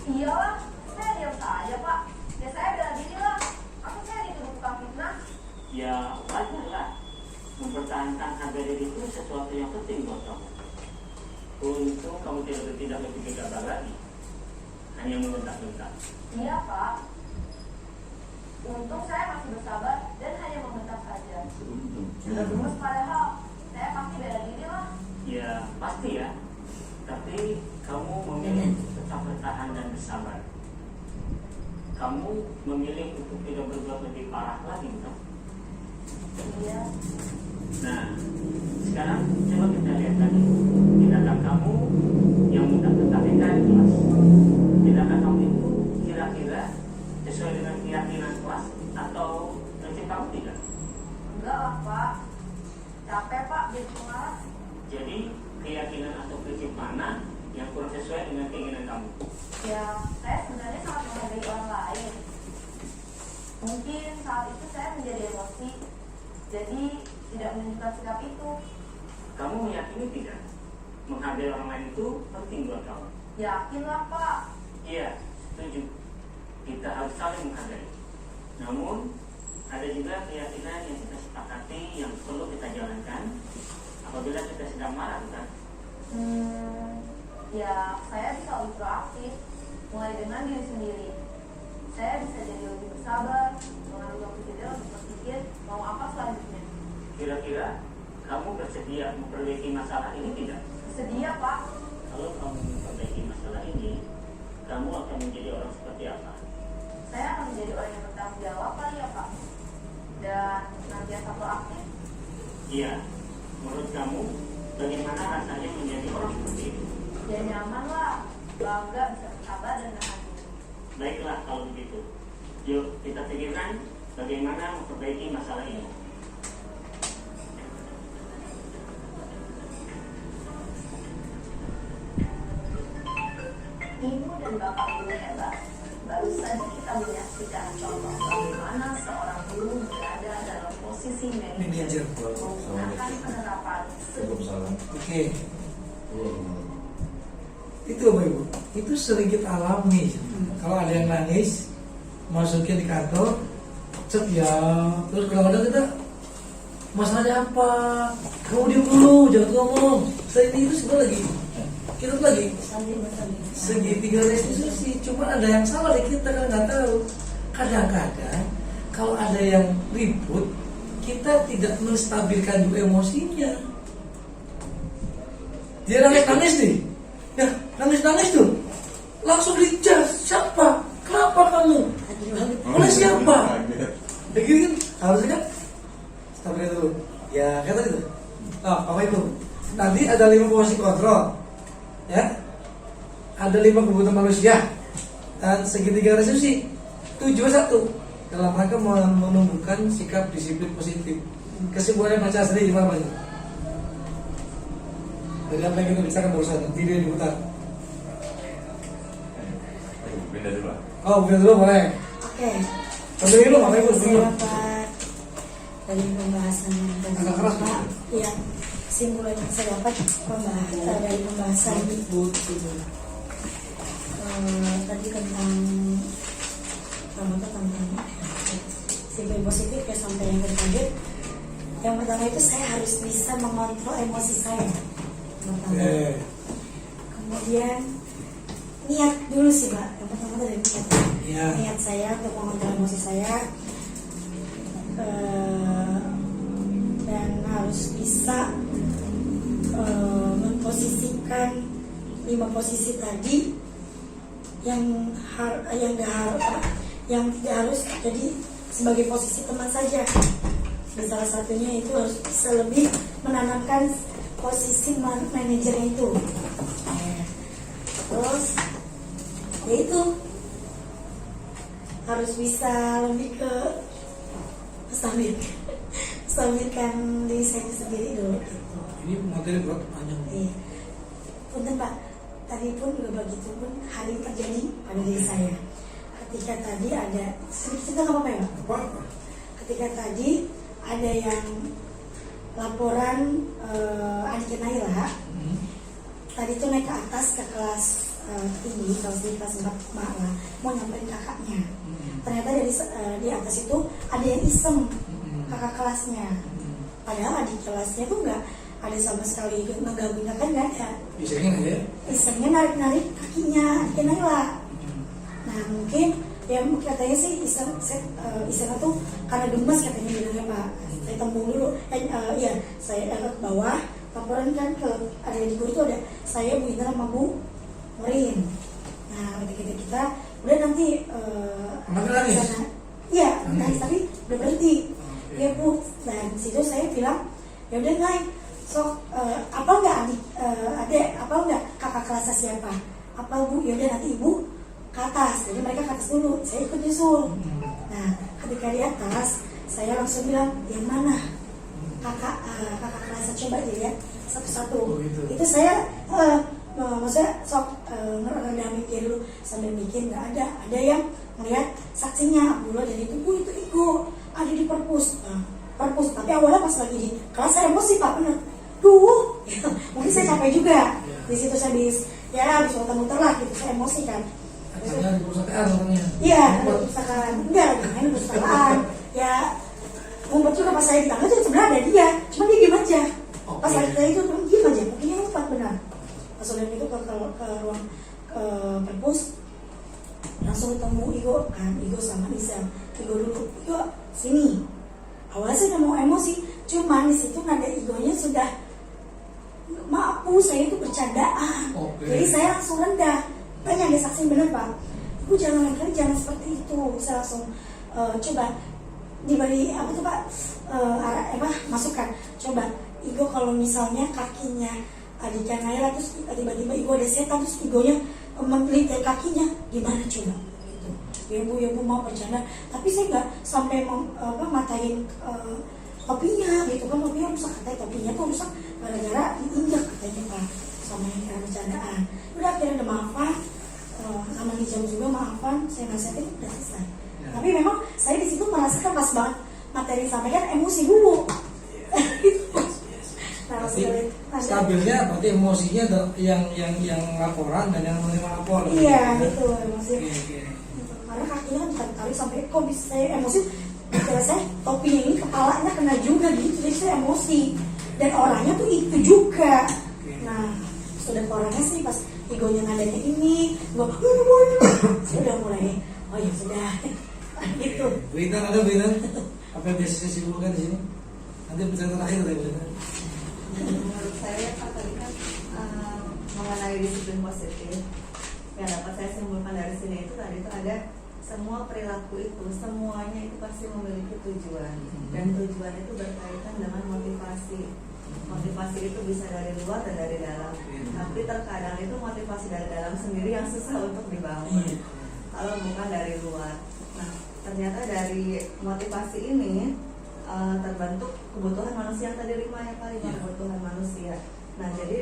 Iyalah, saya diam saja, Pak. Ya saya bela diri lah. Aku saya dituduh tukang fitnah. Ya wajar lah. Mempertahankan harga diri itu sesuatu yang penting buat kamu. Untung kamu tidak lebih gegabah lagi, hanya membentak-bentak. Iya, Pak. Untung saya masih bersabar dan hanya membentak saja. Terus padahal saya pasti bela diri lah. Ya pasti ya. Tapi kamu memilih untuk tetap bertahan dan bersabar. Kamu memilih untuk tidak berbuat lebih parah lagi, bukan? Iya. Nah, sekarang coba kita lihat tadi tindakan kamu yang mudah tertarik kelas. Tindakan kamu itu kira-kira sesuai dengan keyakinan kelas atau prinsip kamu tidak? Enggak lah, Pak. Capek, Pak, jadi pengarah. Jadi keyakinan atau prinsip mana yang kurang sesuai dengan keinginan kamu? Ya, saya sebenarnya sangat menghargai orang lain. Mungkin saat itu saya menjadi emosi, jadi tidak menunjukkan sikap itu. Kamu meyakini tidak menghargai orang lain itu penting buat kamu? Yakinlah, Pak. Iya, setuju. Kita harus saling menghargai. Namun ada juga keyakinan yang kita sepakati yang perlu kita jalankan apabila kita sedang marah, bukan? Ya, saya bisa lebih proaktif, mulai dengan diri sendiri. Saya bisa jadi lebih bersabar, mengambil waktu jeda untuk berpikir mau apa selanjutnya. Kira-kira kamu bersedia memperbaiki masalah ini tidak? Sedia, Pak. Kalau kamu memperbaiki masalah ini, kamu akan menjadi orang seperti apa? Saya akan menjadi orang yang bertanggung jawab kali ya, Pak. Dan senantiasa proaktif. Iya, menurut kamu bagaimana rasanya menjadi orang seperti itu? Ya nyaman lah, bangga bisa bersabar dan nahan diri. Baiklah kalau begitu. Yuk kita pikirkan bagaimana memperbaiki masalah ini. Ibu dan bapak guru hebat. Baru saja kita menyaksikan contoh bagaimana seorang guru berada dalam posisi manajer menggunakan penerapan Oke. Itu Bapak Ibu, itu sering kita alami. Kalau ada yang nangis, masukin di kantor, cet ya, terus kadang-kadang kita masalahnya apa? Kamu diam dulu, jangan ngomong. Saya ini itu sebenarnya lagi, kita tuh lagi segitiga restitusi. Cuma ada yang salah di kita kan nggak tahu. Kadang-kadang kalau ada yang ribut, kita tidak menstabilkan juga emosinya. Dia nangis-nangis nih. Ya, nangis-nangis tuh. Langsung dicas. Siapa? Kenapa kamu? Oleh siapa? Begitu kan? Harusnya kan stabilkan dulu. Ya, kayak tadi tuh. Nah, apa itu? Tadi ada 5 posisi kontrol. Ya. Ada 5 kebutuhan manusia. Dan segitiga restitusi. Tujuan satu. Dalam rangka menumbuhkan sikap disiplin positif. Kesimpulannya baca sendiri gimana Pak? Dari apa yang kita bicarakan barusan, video yang diputar. Beda dulu lah. Oh, video dulu boleh. Oke. Sambil dulu, Bapak Ibu. Saya dapat dari pembahasan yang tadi. Agak keras, Pak. Iya. Kesimpulan yang saya dapat dari pembahasan tadi tentang sifat positif ya sampai yang terakhir. Yang pertama itu saya harus bisa mengontrol emosi saya. Kemudian niat dulu sih Mbak. Yang pertama dari niat. Iya. Niat saya untuk mengontrol emosi saya dan harus bisa memposisikan 5 posisi tadi yang tidak harus jadi sebagai posisi teman saja. Dan salah satunya itu harus bisa lebih menanamkan posisi manajernya itu. Terus ya itu harus bisa lebih ke stabilkan diri saya sendiri dulu gitu. Ini materi berat panjang. Iya. Punten Pak, tadi pun juga begitu pun hal ini terjadi pada diri saya. Ketika tadi ada sedikit cerita nggak apa-apa ya Pak? Apa? Ketika tadi ada yang laporan adiknya Naila tadi tuh naik ke atas ke kelas tinggi, kelas 4 lah, mau nyamperin kakaknya. Ternyata di atas itu ada yang iseng kakak kelasnya. Padahal adik kelasnya tuh nggak ada sama sekali ikut ngegabung, kan nggak ada. Isengnya narik kakinya adiknya Naila. Nah mungkin ya katanya sih iseng tuh karena gemes katanya bilangnya Pak. Saya tembung dulu, saya ke bawah, laporan kan ke ada di guru itu ada saya Bu Intan sama Bu Morin. Nah ketika kita udah nanti sana, iya nangis tapi udah berhenti. Ya Bu, dan situ saya bilang ya udah naik sok apa nggak adik apa nggak kakak kelasnya siapa? Apa Bu? Ya udah nanti Ibu ke atas. Jadi mereka ke atas dulu, saya ikut nyusul. Nah ketika di atas saya langsung bilang yang mana kakak kelasnya, coba dilihat satu-satu. Itu saya maksudnya sok ngeredamin dia dulu sambil mikir nggak ada yang melihat saksinya Abdullah dan itu Bu itu Igo ada di perpus tapi awalnya pas lagi di kelas saya emosi Pak bener mungkin saya capek juga di situ saya habis muter-muter lah gitu saya emosi kan Acaranya di perpustakaan orangnya. Iya, ada perpustakaan. Enggak, lagi main perpustakaan. Ya, ngumpet juga pas saya di tangga tuh sebenarnya ada dia. Cuma dia diem aja. Pas Oke. saya itu tuh diem aja. Mungkin ngumpet benar. Pas udah itu ke ruang perpus, langsung ketemu Igo kan. Igo sama Isel. Igo dulu. Igo sini. Awalnya saya udah mau emosi. Cuma di situ nada Igonya sudah, maaf Bu, saya itu bercandaan. Oke. Jadi saya langsung rendah. Tanya ada saksi bener Pak. Ibu jangan lain kali jangan seperti itu. Saya langsung coba diberi apa tuh Pak, masukkan. Coba Igo kalau misalnya kakinya adiknya Naila terus tiba-tiba Igo ada setan terus Igonya meneliti kakinya, gimana coba? Gitu. Ya bu mau bercanda, tapi saya nggak sampai matain topinya gitu kan, topinya rusak, katanya topinya tuh rusak gara-gara diinjak katanya Pak, sama yang kira bercandaan. Udah akhirnya udah maafan, sama di jam juga maafan, saya nasihatin udah selesai. Ya. Tapi memang saya di situ merasakan pas banget materi disampaikan emosi dulu. Nah, Berarti maksudnya, stabilnya berarti emosinya yang laporan dan yang menerima laporan. iya gitu emosi. Oke. Karena kakinya kan ditarik sampai kok bisa saya emosi. Kira saya topinya ini kepalanya kena juga gitu, jadi saya emosi. Dan orangnya tuh itu juga. Nah, sudah orangnya sih pas Igonya nadanya ini, saya udah mulai, oh ya sudah, gitu. Bu Intan ada Bu Intan? Apa yang biasa sibukkan di sini? Nanti pertanyaan terakhir dari Bu Intan. Menurut saya Pak tadi kan mengenai disiplin positif yang dapat saya simpulkan dari sini itu tadi itu ada semua perilaku itu semuanya itu pasti memiliki tujuan dan tujuan itu berkaitan dengan motivasi itu bisa dari luar dan dari dalam, tapi terkadang itu motivasi dari dalam sendiri yang susah untuk dibangun kalau bukan dari luar. Nah ternyata dari motivasi ini terbentuk kebutuhan manusia yang tadi 5 ya Pak, 5 kebutuhan manusia. Nah jadi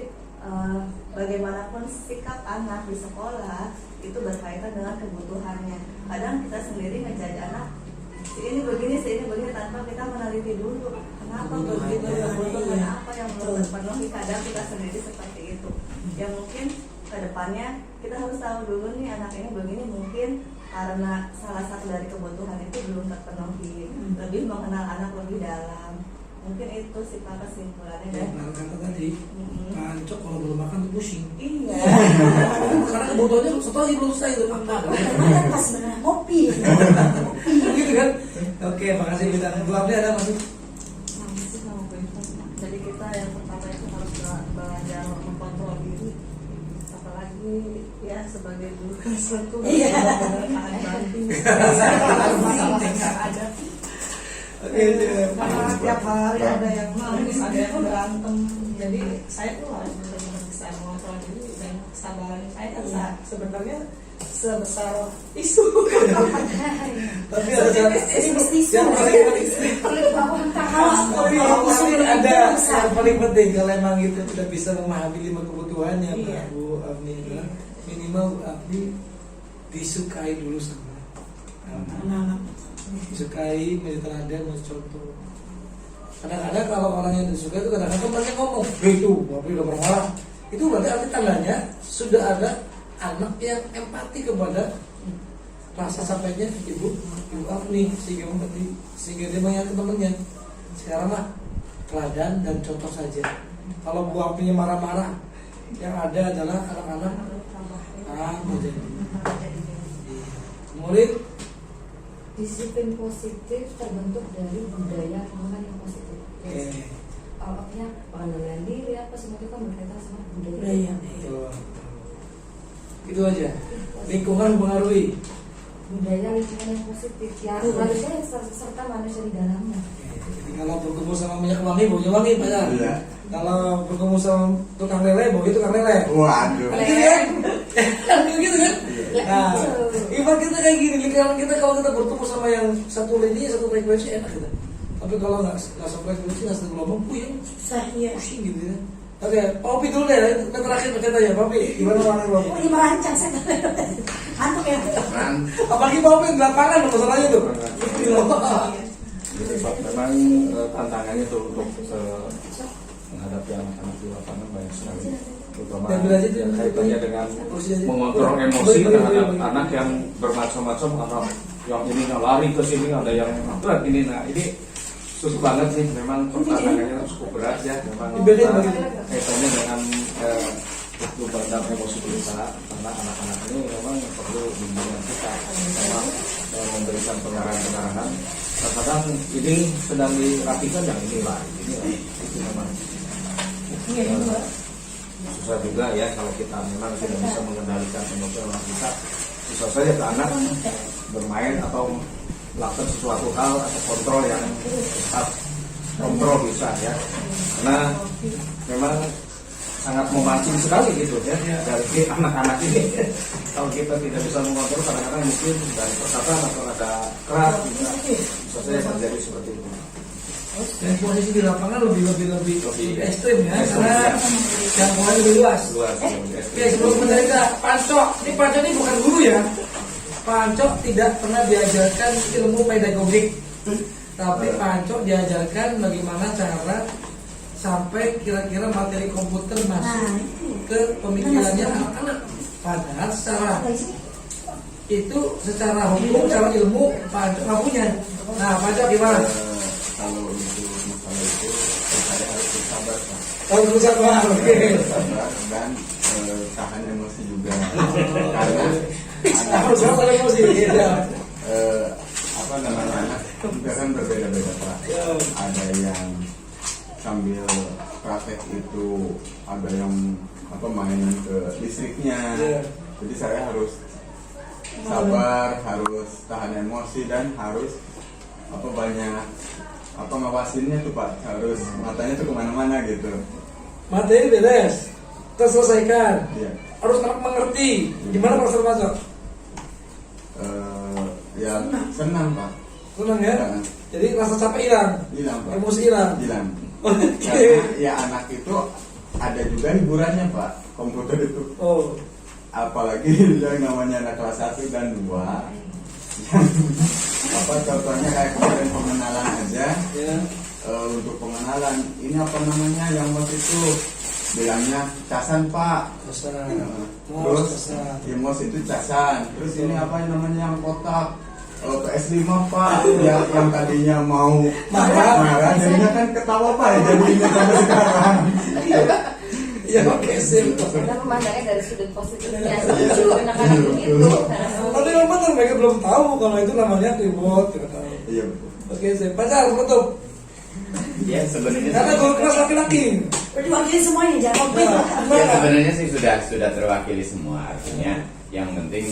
bagaimanapun sikap anak di sekolah itu berkaitan dengan kebutuhannya. Kadang kita sendiri ngejudge anak si ini begini tanpa kita meneliti dulu kenapa begitu, kebutuhan apa yang belum terpenuhi. Kadang kita sendiri seperti itu. Ya mungkin ke depannya kita harus tahu dulu nih anak ini begini, mungkin karena salah satu dari kebutuhan itu belum terpenuhi. Lebih mengenal anak lebih dalam. Mungkin itu sih Pak kesimpulannya. Ya, benar kata tadi, Pancok kalau belum makan tuh pusing. Iya. Karena kebutuhannya setelah belum selesai itu apa? Kan pas benar kopi. Gitu kan? Oke, makasih Bu Intan. Bu Apri ada masuk? Masih sama Bu Intan. Jadi kita yang pertama itu harus belajar mengkontrol diri. Apalagi ya sebagai guru kelas 1 tahan banting. Ada. Oke, Karena tiap hari ada yang nangis, ada yang berantem. Jadi saya tuh harus benar-benar bisa mengontrol diri dan kesabaran saya kan sebenarnya sebesar isu. tapi ada yang paling ada yang paling penting kalau emang itu tidak bisa memahami 5 kebutuhannya Iya. Bu Apri, minimal Bu Apri disukai dulu sama disukai, menjadi teladan, menjadi contoh. Kadang-kadang kalau orang yang disukai itu kadang-kadang mereka ngomong itu Apri udah marah, itu berarti arti tandanya sudah ada anak yang empati kepada rasa sampainya ibu Apri sehingga dia mengingatkan temennya. Sekarang mah teladan dan contoh saja. Kalau Bu Apri marah-marah, yang ada adalah anak-anak menjadi murid. Disiplin positif terbentuk dari budaya lingkungan yang positif. Oke. Artinya pengendalian diri apa semua itu kan berkaitan sama budaya. Budaya. Betul. Itu aja. Lingkungan mempengaruhi. Budaya lingkungan yang positif ya, manusia yang serta manusia di dalamnya. Jadi kalau bertemu sama minyak wangi, baunya wangi Pak ya. Iya. Kalau bertemu sama tukang lele, baunya tukang lele. Waduh. Gitu kan? Kan gitu kan? Nah, ibarat kita kayak gini, lingkaran kita kalau kita bertemu sama yang satu lini, satu frekuensi enak kita. Tapi kalau nggak satu frekuensi, nggak satu gelombang, puyeng, Susah ya. pusing gitu ya. Oke, Pak Opi dulu deh, kita terakhir berkatanya, Pak Opi, gimana warna Pak Opi? Oh, ini merancang saya. Ngantuk ya. Apalagi Pak Opi di lapangan masalahnya tuh. Memang tantangannya tuh untuk menghadapi anak-anak di lapangan banyak sekali. terutama Dan belajar itu yang kaitannya dengan usia aja. mengontrol Bagi, emosi bagi, terhadap bagi. anak yang bermacam-macam, anak yang ini lari ke sini, ada yang berat ini. Nah ini susah banget sih, memang pertanyaannya cukup berat ya, memang kaitannya dengan beban emosi kita, karena anak-anak ini memang perlu bimbingan kita, sama memberikan pengarahan-pengarahan. Kadang ini sedang dirapikan yang inilah, itu memang susah juga ya kalau kita memang tidak bisa mengendalikan emosi anak kita. Susah saja ke anak bermain atau melakukan sesuatu hal atau kontrol yang tetap kontrol bisa ya, karena memang sangat memancing sekali gitu ya dari anak-anak ini. Kalau kita tidak bisa mengontrol, kadang-kadang mungkin dari perkataan atau ada keras bisa saja terjadi seperti itu. Dan posisi di lapangan lebih ekstrim ya, karena jangkauannya lebih luas. Oke, sebelum mencerita Pancok, ini Pancok ini bukan guru ya. Pancok tidak pernah diajarkan ilmu pedagogik, tapi Pancok diajarkan bagaimana cara sampai kira-kira materi komputer masuk ke pemikirannya anak-anak. Padahal secara hukum, secara ilmu Pancok nggak punya. Nah, Pancok gimana? Kalau untuk masalah itu saya harus bersabar Pak. Harus bersabar, oke. Bersabar dan tahan emosi juga. Karena Harus bersabar emosi. apa namanya, anak juga kan berbeda-beda Pak. Ada yang sambil praktek itu, ada yang main ke listriknya. Jadi saya harus sabar, harus tahan emosi, dan harus banyak ngawasinnya tuh Pak, harus matanya tuh kemana-mana gitu. Materi beres, terselesaikan. Iya. Harus mengerti. Gimana Pak Pancok? Ya senang Pak. Senang ya? Ya. Jadi rasa capek hilang, Pak. emosi hilang. Karena ya anak itu ada juga hiburannya Pak, komputer itu. Oh. Apalagi yang namanya anak kelas 1 dan 2 yang contohnya kayak kemarin pengenalan aja Ya. Untuk pengenalan ini yang waktu itu bilangnya casan Pak. Casan. Terus Casan. Imos itu casan. Terus ini yang kotak PS5 Pak, yang tadinya mau marah jadinya kan ketawa Pak ya, jadinya sampai sekarang. Ya oke sih. Karena memandangnya dari sudut positifnya setuju anak-anak begitu. Tapi memang kan mereka belum tahu kalau itu namanya keyboard. Iya. Oke sih. Pacar tutup. Ya sebenarnya Karena gol keras laki-laki. Diwakili semuanya, jangan ya sebenarnya sih sudah terwakili semua. Artinya yang penting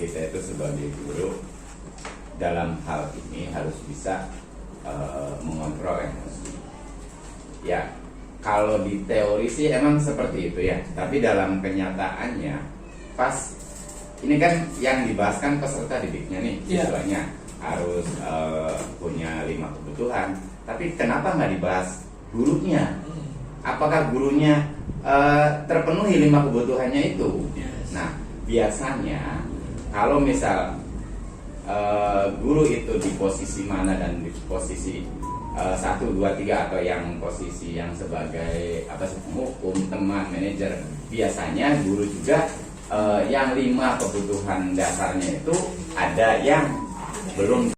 kita itu sebagai guru dalam hal ini harus bisa mengontrol emosi. Ya kalau di teori sih emang seperti itu ya, tapi dalam kenyataannya pas ini kan yang dibahas kan peserta didiknya nih, siswanya harus punya 5 kebutuhan, tapi kenapa nggak dibahas gurunya? Apakah gurunya terpenuhi 5 kebutuhannya itu? Nah biasanya kalau misal guru itu di posisi mana dan di posisi 1, 2, 3 atau yang posisi yang sebagai hukum, teman, manajer, biasanya guru juga yang 5 kebutuhan dasarnya itu ada yang belum